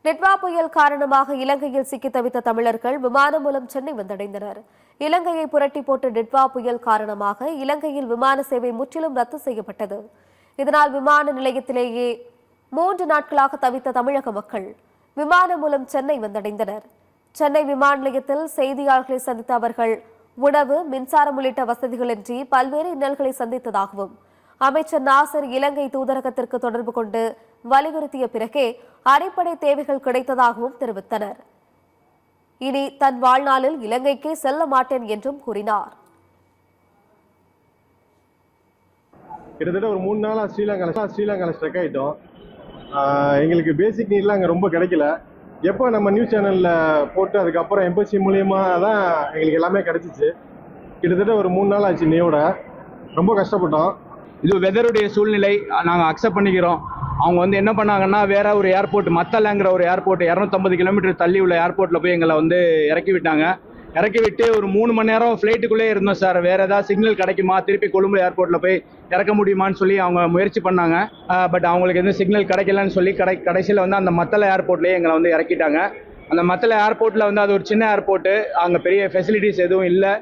நிட்வா புயல் காரணமாக இலங்கையில் சிக்கி தவித்த தமிழர்கள் விமானம் மூலம் சென்னை வந்தடைந்தனர். இலங்கையை புரட்டி போட்ட நிட்வா புயல் காரணமாக இலங்கையில் விமான சேவை முற்றிலும் ரத்து செய்யப்பட்டது. இதனால் விமான நிலையத்திலேயே 3 நாட்களாக தவித்த தமிழக மக்கள் விமானம் மூலம் சென்னை வந்தடைந்தனர். சென்னை விமான நிலையத்தில் செய்தியாளர்களை சந்தித்த அவர்கள் உணவு, மின்சாரம் உள்ளிட்ட வசதிகளின்றி பல்வேறு இன்னல்களை சந்தித்ததாகவும் அமைச்சர் நாசர் இலங்கை தூதரகத்திற்கு தொடர்பு கொண்டு வலியுறுத்திய பிறகே அடிப்படை தேவைகள் கிடைத்ததாகவும் தெரிவித்தனர். இனி தன் வாழ்நாளில் இலங்கைக்கே செல்ல மாட்டேன் என்றும் கூறினார். கிட்டத்தட்ட ஒரு 3 நாளா ஸ்ரீலங்கால ஸ்ட்ரக் ஆயிட்டோம். எங்களுக்கு பேசிக் நீட்லாம் அங்கே ரொம்ப கிடைக்கல. எப்போ நம்ம நியூஸ் சேனல்ல போட்டு அதுக்கப்புறம் எம்பசி மூலியமா தான் எங்களுக்கு எல்லாமே கிடைச்சிச்சு. கிட்டத்தட்ட ஒரு 3 நாள் ஆச்சு இன்னையோட. ரொம்ப கஷ்டப்பட்டோம். இது வெதருடைய சூழ்நிலை, நாங்கள் அக்செப்ட் பண்ணிக்கிறோம். அவங்க வந்து என்ன பண்ணாங்கன்னா, வேற ஒரு ஏர்போர்ட், மத்தலங்கிற ஒரு ஏர்போர்ட் 250 கிலோமீட்டர் தள்ளி உள்ள ஏர்போர்ட்டில் போய் எங்களை வந்து இறக்கி விட்டாங்க. இறக்கி விட்டு ஒரு 3 மணி நேரம் ஃப்ளைட்டுக்குள்ளே இருந்தோம் சார். வேற ஏதாவது சிக்னல் கிடைக்குமா, திருப்பி கொழும்பு ஏர்போர்ட்டில் போய் இறக்க முடியுமான்னு சொல்லி அவங்க முயற்சி பண்ணாங்க. பட் அவங்களுக்கு எந்த சிக்னல் கிடைக்கலன்னு சொல்லி கடைசியில் வந்து அந்த மத்தள ஏர்போர்ட்லேயே எங்களை வந்து இறக்கிட்டாங்க. அந்த மத்தள ஏர்போர்ட்டில் வந்து அது ஒரு சின்ன ஏர்போர்ட்டு, அங்கே பெரிய ஃபெசிலிட்டிஸ் எதுவும் இல்லை.